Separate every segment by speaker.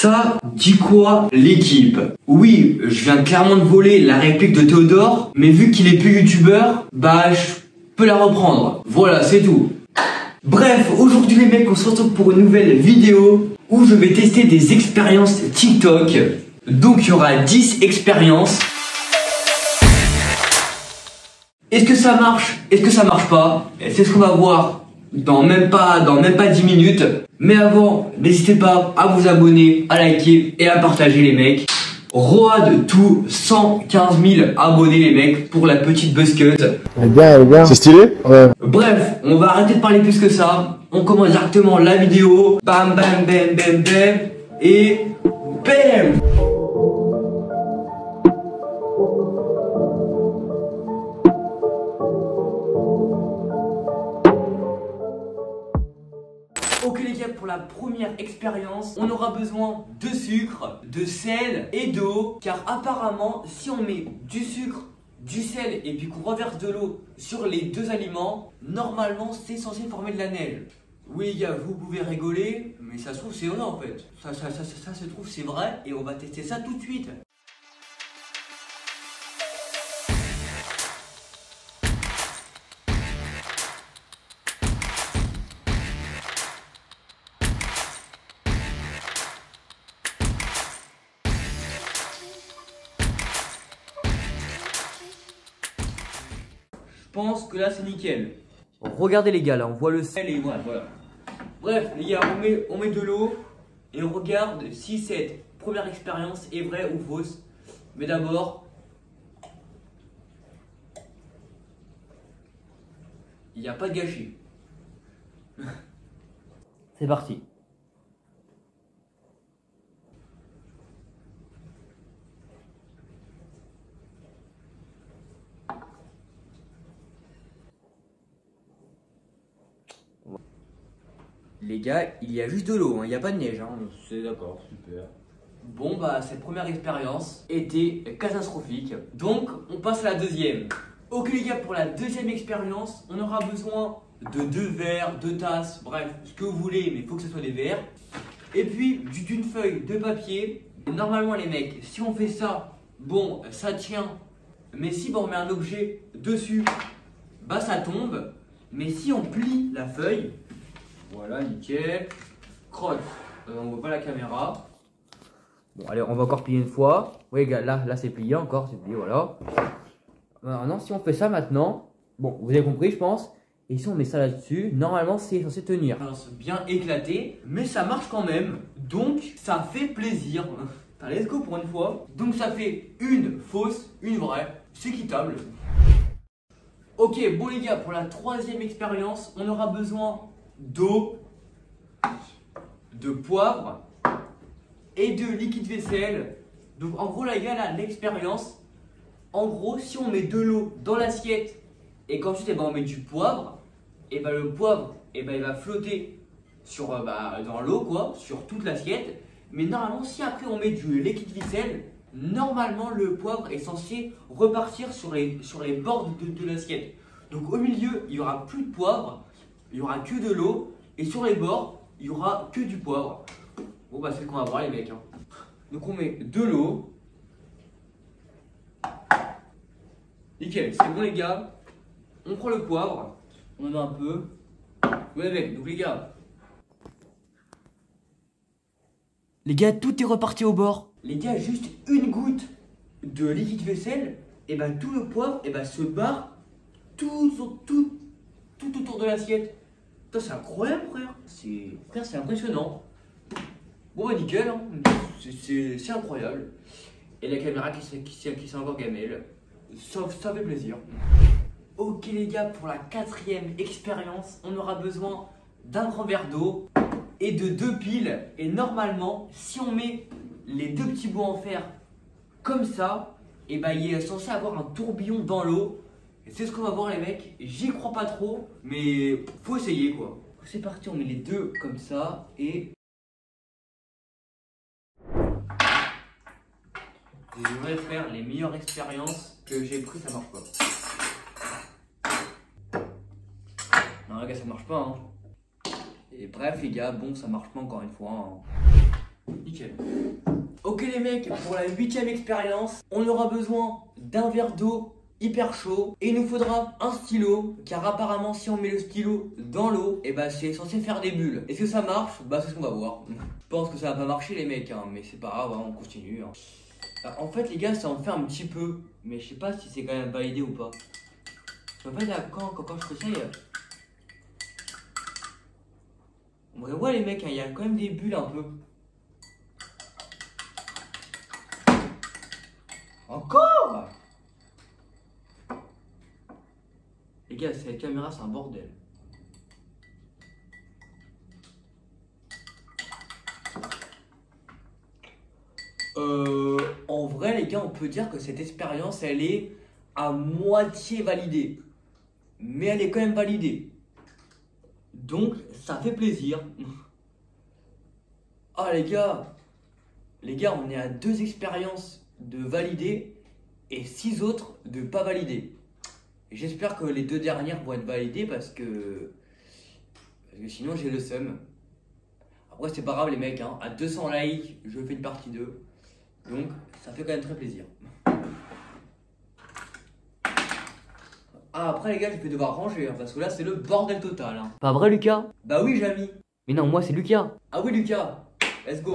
Speaker 1: Ça dit quoi l'équipe? Oui, je viens clairement de voler la réplique de Théodore, mais vu qu'il est plus youtubeur, bah je peux la reprendre. Voilà, c'est tout. Bref, aujourd'hui les mecs, on se retrouve pour une nouvelle vidéo où je vais tester des expériences TikTok. Donc il y aura 10 expériences. Est-ce que ça marche? Est-ce que ça marche pas? C'est ce qu'on va voir dans même pas 10 minutes. Mais avant, n'hésitez pas à vous abonner, à liker et à partager les mecs. Road to 115 000 abonnés les mecs pour la petite buzzcut.
Speaker 2: Elle est bien. C'est stylé? Ouais.
Speaker 1: Bref, on va arrêter de parler plus que ça. On commence directement la vidéo. Bam bam bam bam bam. Et bam. Ok les gars, pour la première expérience, on aura besoin de sucre, de sel et d'eau. Car apparemment, si on met du sucre, du sel et puis qu'on reverse de l'eau sur les deux aliments, normalement c'est censé former de la neige. Oui les gars, vous pouvez rigoler, mais ça se trouve c'est vrai en fait. Ça se trouve c'est vrai et on va tester ça tout de suite. Je pense que là c'est nickel. Regardez les gars, là on voit le sel et voilà. Bref les gars, on met de l'eau et on regarde si cette première expérience est vraie ou fausse. Mais d'abord, il n'y a pas de gâchis. C'est parti. Les gars, il y a juste de l'eau, hein, il n'y a pas de neige. Hein.
Speaker 3: C'est d'accord, super.
Speaker 1: Bon bah cette première expérience était catastrophique. Donc on passe à la deuxième. Ok les gars, pour la deuxième expérience, on aura besoin de 2 verres, 2 tasses, bref, ce que vous voulez, mais il faut que ce soit des verres. Et puis d'une feuille de papier. Normalement les mecs, si on fait ça, bon ça tient. Mais si bah, on met un objet dessus, bah ça tombe. Mais si on plie la feuille, voilà, nickel. Crotte, on voit pas la caméra. Bon, allez, on va encore plier une fois. Oui, gars, là c'est plié encore, c'est plié, voilà. Maintenant, si on fait ça maintenant, bon, vous avez compris, je pense. Et si on met ça là-dessus, normalement, c'est censé tenir. Alors, c'est bien éclaté, mais ça marche quand même. Donc, ça fait plaisir. Let's go pour une fois. Donc, ça fait une fausse, une vraie. C'est équitable. Ok, bon les gars, pour la troisième expérience, on aura besoin d'eau, de poivre et de liquide vaisselle. Donc en gros les gars, là l'expérience, en gros si on met de l'eau dans l'assiette et qu'ensuite on met du poivre, et ben le poivre il va flotter sur, dans l'eau quoi, sur toute l'assiette. Mais normalement si après on met du liquide vaisselle, normalement le poivre est censé repartir sur les bords de l'assiette. Donc au milieu il n'y aura plus de poivre, il n'y aura que de l'eau, et sur les bords, il n'y aura que du poivre. Bon bah c'est ce qu'on va voir les mecs. Hein. Donc on met de l'eau. Nickel, c'est bon les gars. On prend le poivre, on en met un peu. Ouais mec, donc les gars. Les gars, tout est reparti au bord. Les gars, juste une goutte de liquide vaisselle, et ben tout le poivre se barre tout autour de l'assiette. C'est incroyable frère, c'est impressionnant. Bon bah nickel, hein. C'est incroyable. Et la caméra qui s'est encore gamelle, ça fait plaisir. Ok les gars, pour la quatrième expérience, on aura besoin d'un grand verre d'eau et de 2 piles. Et normalement, si on met les 2 petits bouts en fer comme ça, et bah il est censé avoir un tourbillon dans l'eau. C'est ce qu'on va voir les mecs, j'y crois pas trop, mais faut essayer quoi. C'est parti, on met les 2 comme ça et... Je devrais faire les meilleures expériences que j'ai prises, ça marche pas. Non les gars, ça marche pas hein. Et bref les gars, bon ça marche pas encore une fois hein. Nickel. Ok les mecs, pour la 8ème expérience, on aura besoin d'un verre d'eau hyper chaud et il nous faudra un stylo, car apparemment si on met le stylo dans l'eau, et bah c'est censé faire des bulles. Est-ce que ça marche? Bah c'est ce qu'on va voir. Je pense que ça va pas marcher les mecs, hein, mais c'est pas grave, hein, on continue. Hein. En fait les gars, ça en fait un petit peu, mais je sais pas si c'est quand même validé ou pas. En fait là, quand je fais ça, on voit les mecs, il y a quand même des bulles un peu. Encore? Les gars, cette caméra, c'est un bordel. En vrai, les gars, on peut dire que cette expérience, elle est à moitié validée. Mais elle est quand même validée. Donc, ça fait plaisir. Ah, les gars, on est à 2 expériences de valider et 6 autres de pas valider. J'espère que les 2 dernières vont être validées parce que sinon j'ai le seum. Après c'est pas grave les mecs, hein. À 200 likes je fais une partie 2. Donc ça fait quand même très plaisir. Ah après les gars je vais devoir ranger hein, parce que là c'est le bordel total hein. Pas vrai Lucas? Bah oui Jamy. Mais non moi c'est Lucas. Ah oui Lucas, let's go.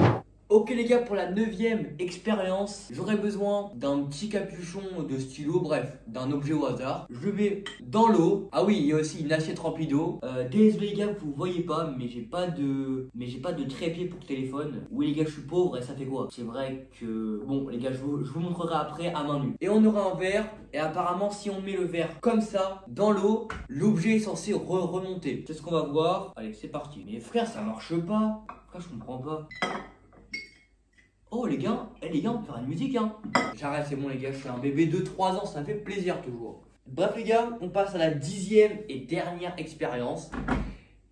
Speaker 1: Ok les gars, pour la 9ème expérience, j'aurai besoin d'un petit capuchon de stylo, bref, d'un objet au hasard. Je le mets dans l'eau. Ah oui, il y a aussi une assiette remplie d'eau. Désolé les gars, vous voyez pas, mais j'ai pas de trépied pour le téléphone. Oui les gars, je suis pauvre et ça fait quoi? C'est vrai que... Bon les gars, je vous montrerai après à main nue. Et on aura un verre, et apparemment si on met le verre comme ça, dans l'eau, l'objet est censé remonter. C'est ce qu'on va voir. Allez, c'est parti. Mais frère, ça marche pas. Frère, je comprends pas. Oh les gars, on peut faire une musique hein. J'arrête, c'est bon les gars, je suis un bébé de 3 ans, ça fait plaisir toujours. Bref les gars, on passe à la 10ème et dernière expérience.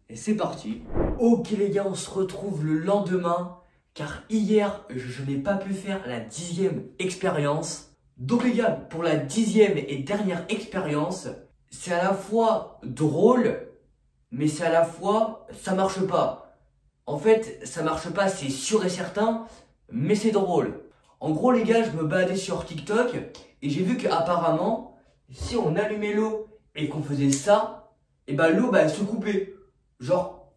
Speaker 1: Et c'est parti. Ok les gars, on se retrouve le lendemain, car hier, je n'ai pas pu faire la 10ème expérience. Donc les gars, pour la 10ème et dernière expérience, c'est à la fois drôle, mais c'est à la fois, ça marche pas. En fait, ça marche pas, c'est sûr et certain. Mais c'est drôle. En gros les gars, je me baladais sur TikTok et j'ai vu qu'apparemment, si on allumait l'eau et qu'on faisait ça, et bah l'eau elle se coupait. Genre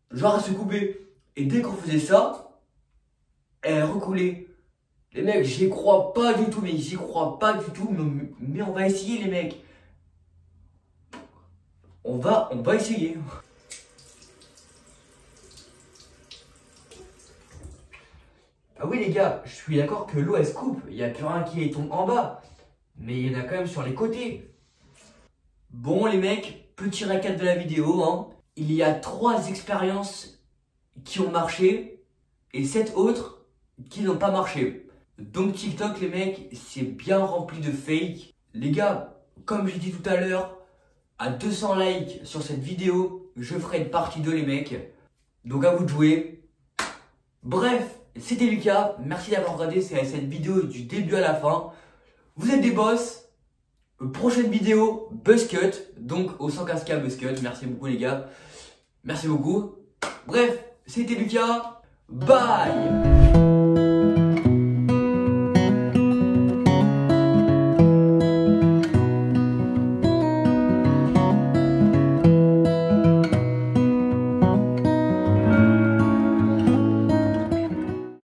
Speaker 1: elle se coupait. Et dès qu'on faisait ça, elle recoulait. Les mecs, j'y crois pas du tout, mais on va essayer les mecs. On va essayer. Ah oui les gars, je suis d'accord que l'eau elle se coupe, il n'y a plus rien qui tombe en bas. Mais il y en a quand même sur les côtés. Bon les mecs, petit récap de la vidéo hein. Il y a 3 expériences qui ont marché et 7 autres qui n'ont pas marché. Donc TikTok les mecs, c'est bien rempli de fake. Les gars, comme j'ai dit tout à l'heure, à 200 likes sur cette vidéo, je ferai une partie 2 les mecs. Donc à vous de jouer. Bref. C'était Lucas, merci d'avoir regardé cette vidéo du début à la fin. Vous êtes des boss. Prochaine vidéo, Buzzcut, donc au 115K Buzzcut. Merci beaucoup les gars. Merci beaucoup. Bref, c'était Lucas. Bye.